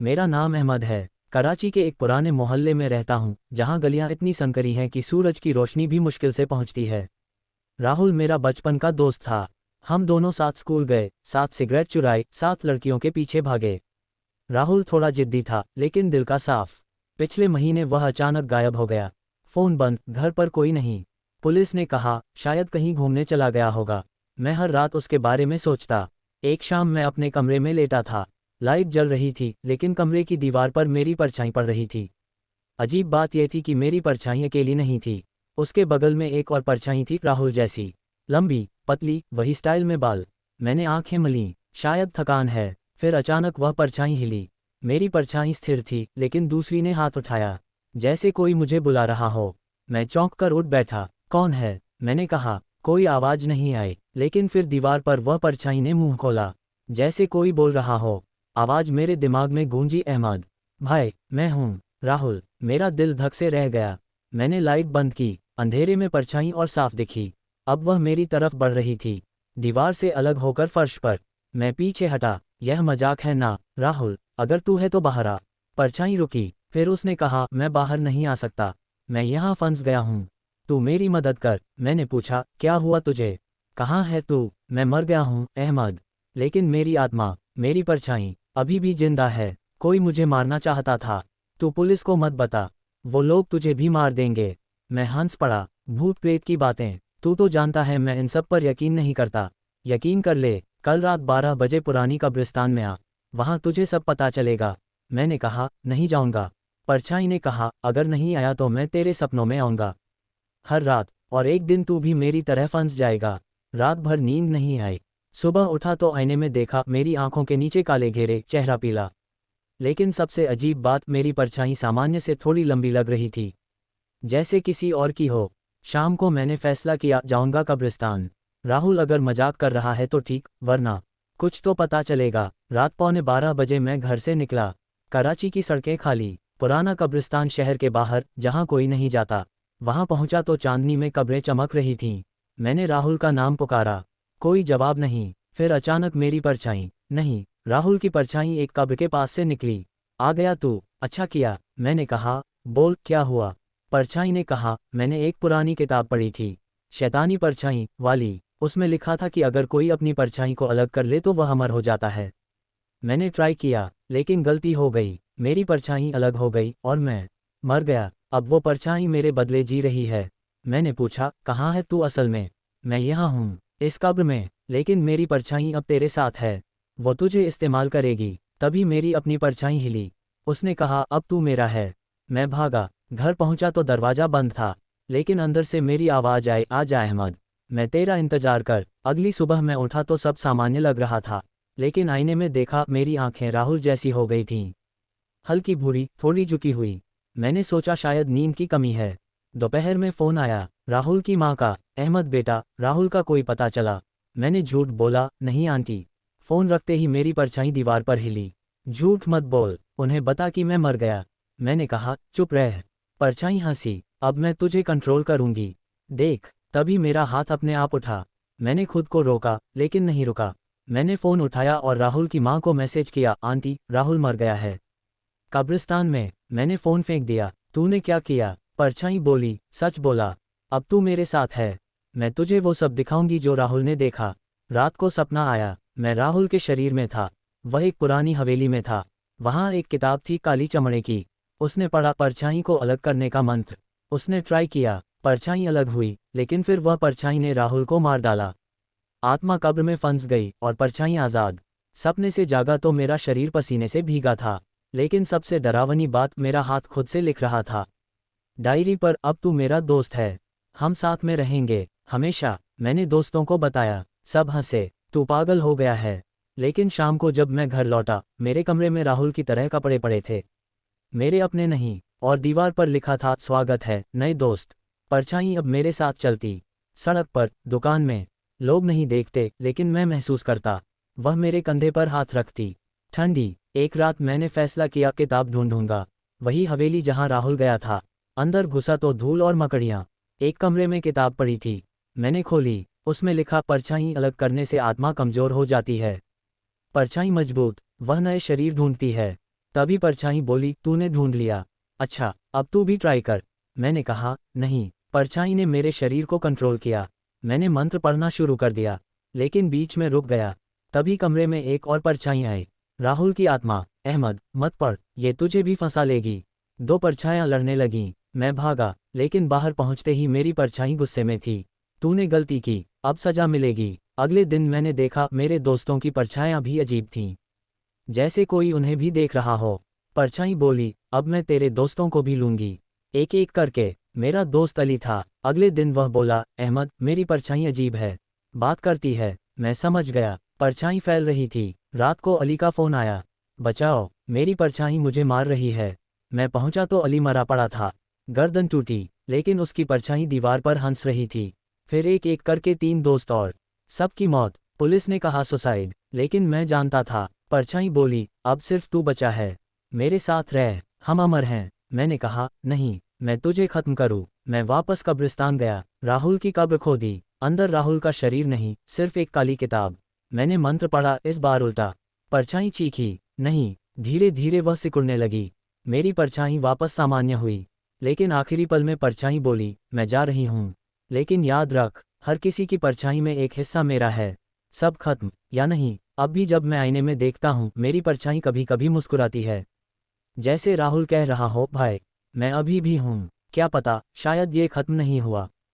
मेरा नाम अहमद है। कराची के एक पुराने मोहल्ले में रहता हूँ, जहाँ गलियाँ इतनी संकरी हैं कि सूरज की रोशनी भी मुश्किल से पहुँचती है। राहुल मेरा बचपन का दोस्त था। हम दोनों साथ स्कूल गए, साथ सिगरेट चुराई, साथ लड़कियों के पीछे भागे। राहुल थोड़ा जिद्दी था, लेकिन दिल का साफ। पिछले महीने वह अचानक गायब हो गया। फ़ोन बंद, घर पर कोई नहीं। पुलिस ने कहा शायद कहीं घूमने चला गया होगा। मैं हर रात उसके बारे में सोचता। एक शाम मैं अपने कमरे में लेटा था। लाइट जल रही थी, लेकिन कमरे की दीवार पर मेरी परछाई पड़ रही थी। अजीब बात यह थी कि मेरी परछाई अकेली नहीं थी। उसके बगल में एक और परछाई थी, राहुल जैसी। लंबी, पतली, वही स्टाइल में बाल। मैंने आंखें मलीं, शायद थकान है। फिर अचानक वह परछाई हिली। मेरी परछाई स्थिर थी, लेकिन दूसरी ने हाथ उठाया, जैसे कोई मुझे बुला रहा हो। मैं चौंक कर उठ बैठा। कौन है? मैंने कहा। कोई आवाज़ नहीं आई, लेकिन फिर दीवार पर वह परछाई ने मुंह खोला, जैसे कोई बोल रहा हो। आवाज़ मेरे दिमाग में गूंजी, अहमद भाई, मैं हूँ। राहुल। मेरा दिल धक से रह गया। मैंने लाइट बंद की। अंधेरे में परछाई और साफ दिखी। अब वह मेरी तरफ बढ़ रही थी, दीवार से अलग होकर फर्श पर। मैं पीछे हटा। यह मजाक है ना राहुल? अगर तू है तो बाहर आ। परछाई रुकी, फिर उसने कहा मैं बाहर नहीं आ सकता। मैं यहाँ फंस गया हूँ। तू मेरी मदद कर। मैंने पूछा क्या हुआ तुझे? कहाँ है तू? मैं मर गया हूँ अहमद, लेकिन मेरी आत्मा, मेरी परछाई अभी भी जिंदा है। कोई मुझे मारना चाहता था। तू पुलिस को मत बता, वो लोग तुझे भी मार देंगे। मैं हंस पड़ा। भूत प्रेत की बातें, तू तो जानता है मैं इन सब पर यकीन नहीं करता। यकीन कर ले, कल रात 12 बजे पुरानी कब्रिस्तान में आ, वहाँ तुझे सब पता चलेगा। मैंने कहा नहीं जाऊँगा। परछाई ने कहा अगर नहीं आया तो मैं तेरे सपनों में आऊँगा हर रात, और एक दिन तू भी मेरी तरह फंस जाएगा। रात भर नींद नहीं आई। सुबह उठा तो आईने में देखा, मेरी आंखों के नीचे काले घेरे, चेहरा पीला। लेकिन सबसे अजीब बात, मेरी परछाई सामान्य से थोड़ी लंबी लग रही थी, जैसे किसी और की हो। शाम को मैंने फैसला किया, जाऊंगा कब्रिस्तान। राहुल अगर मजाक कर रहा है तो ठीक, वरना कुछ तो पता चलेगा। रात 11:15 बजे मैं घर से निकला। कराची की सड़कें खाली। पुराना कब्रिस्तान शहर के बाहर, जहां कोई नहीं जाता। वहां पहुंचा तो चांदनी में कब्रें चमक रही थीं। मैंने राहुल का नाम पुकारा, कोई जवाब नहीं। फिर अचानक मेरी परछाई, नहीं, राहुल की परछाई एक कब्र के पास से निकली। आ गया तू, अच्छा किया। मैंने कहा बोल क्या हुआ? परछाई ने कहा मैंने एक पुरानी किताब पढ़ी थी, शैतानी परछाई वाली। उसमें लिखा था कि अगर कोई अपनी परछाई को अलग कर ले तो वह अमर हो जाता है। मैंने ट्राई किया, लेकिन गलती हो गई। मेरी परछाई अलग हो गई और मैं मर गया। अब वो परछाई मेरे बदले जी रही है। मैंने पूछा कहाँ है तू असल में? मैं यहाँ हूँ, इस कब्र में, लेकिन मेरी परछाई अब तेरे साथ है। वो तुझे इस्तेमाल करेगी। तभी मेरी अपनी परछाई हिली। उसने कहा अब तू मेरा है। मैं भागा। घर पहुंचा तो दरवाज़ा बंद था, लेकिन अंदर से मेरी आवाज़ आई, आ जा अहमद, मैं तेरा इंतजार कर। अगली सुबह मैं उठा तो सब सामान्य लग रहा था, लेकिन आईने में देखा, मेरी आंखें राहुल जैसी हो गई थीं, हल्की भूरी, थोड़ी झुकी हुई। मैंने सोचा शायद नींद की कमी है। दोपहर में फ़ोन आया, राहुल की माँ का। अहमद बेटा, राहुल का कोई पता चला? मैंने झूठ बोला, नहीं आंटी। फ़ोन रखते ही मेरी परछाई दीवार पर हिली। झूठ मत बोल, उन्हें बता कि मैं मर गया। मैंने कहा चुप रह। परछाई हंसी, अब मैं तुझे कंट्रोल करूंगी, देख। तभी मेरा हाथ अपने आप उठा। मैंने खुद को रोका, लेकिन नहीं रुका। मैंने फ़ोन उठाया और राहुल की माँ को मैसेज किया, आंटी, राहुल मर गया है कब्रिस्तान में। मैंने फ़ोन फेंक दिया। तूने क्या किया? परछाई बोली, सच बोला। अब तू मेरे साथ है। मैं तुझे वो सब दिखाऊंगी जो राहुल ने देखा। रात को सपना आया, मैं राहुल के शरीर में था। वह एक पुरानी हवेली में था। वहाँ एक किताब थी, काली चमड़े की। उसने पढ़ा परछाई को अलग करने का मंत्र। उसने ट्राई किया, परछाई अलग हुई, लेकिन फिर वह परछाई ने राहुल को मार डाला। आत्मा कब्र में फंस गई और परछाई आज़ाद। सपने से जागा तो मेरा शरीर पसीने से भीगा था, लेकिन सबसे डरावनी बात, मेरा हाथ खुद से लिख रहा था डायरी पर, अब तू मेरा दोस्त है, हम साथ में रहेंगे हमेशा। मैंने दोस्तों को बताया, सब हंसे, तू पागल हो गया है। लेकिन शाम को जब मैं घर लौटा, मेरे कमरे में राहुल की तरह कपड़े पड़े थे, मेरे अपने नहीं, और दीवार पर लिखा था, स्वागत है नए दोस्त। परछाई अब मेरे साथ चलती, सड़क पर, दुकान में। लोग नहीं देखते, लेकिन मैं महसूस करता। वह मेरे कंधे पर हाथ रखती, ठंडी। एक रात मैंने फैसला किया, किताब ढूंढूंगा, वही हवेली जहां राहुल गया था। अंदर घुसा तो धूल और मकड़ियाँ। एक कमरे में किताब पड़ी थी। मैंने खोली, उसमें लिखा, परछाई अलग करने से आत्मा कमजोर हो जाती है, परछाई मजबूत, वह नए शरीर ढूंढती है। तभी परछाई बोली, तूने ढूंढ लिया। अच्छा, अब तू भी ट्राई कर। मैंने कहा, नहीं। परछाई ने मेरे शरीर को कंट्रोल किया। मैंने मंत्र पढ़ना शुरू कर दिया, लेकिन बीच में रुक गया। तभी कमरे में एक और परछाई आई। राहुल की आत्मा, अहमद मत पढ़, ये तुझे भी फंसा लेगी। दो परछाइयां लड़ने लगीं। मैं भागा, लेकिन बाहर पहुंचते ही मेरी परछाई गुस्से में थी। तूने गलती की, अब सजा मिलेगी। अगले दिन मैंने देखा मेरे दोस्तों की परछाइयां भी अजीब थीं, जैसे कोई उन्हें भी देख रहा हो। परछाई बोली, अब मैं तेरे दोस्तों को भी लूंगी, एक एक करके। मेरा दोस्त अली था। अगले दिन वह बोला, अहमद मेरी परछाई अजीब है, बात करती है। मैं समझ गया, परछाई फैल रही थी। रात को अली का फ़ोन आया, बचाओ, मेरी परछाई मुझे मार रही है। मैं पहुंचा तो अली मरा पड़ा था, गर्दन टूटी, लेकिन उसकी परछाई दीवार पर हंस रही थी। फिर एक एक करके 3 दोस्त और, सबकी मौत। पुलिस ने कहा सुसाइड, लेकिन मैं जानता था। परछाई बोली, अब सिर्फ तू बचा है, मेरे साथ रह, हम अमर हैं। मैंने कहा, नहीं, मैं तुझे खत्म करूं। मैं वापस कब्रिस्तान गया, राहुल की कब्र खोदी। अंदर राहुल का शरीर नहीं, सिर्फ एक काली किताब। मैंने मंत्र पढ़ा, इस बार उल्टा। परछाई चीखी, नहीं। धीरे धीरे वह सिकुड़ने लगी। मेरी परछाई वापस सामान्य हुई, लेकिन आखिरी पल में परछाई बोली, मैं जा रही हूँ, लेकिन याद रख, हर किसी की परछाई में एक हिस्सा मेरा है। सब खत्म या नहीं। अब भी जब मैं आईने में देखता हूँ, मेरी परछाई कभी कभी मुस्कुराती है, जैसे राहुल कह रहा हो, भाई मैं अभी भी हूँ। क्या पता, शायद ये खत्म नहीं हुआ।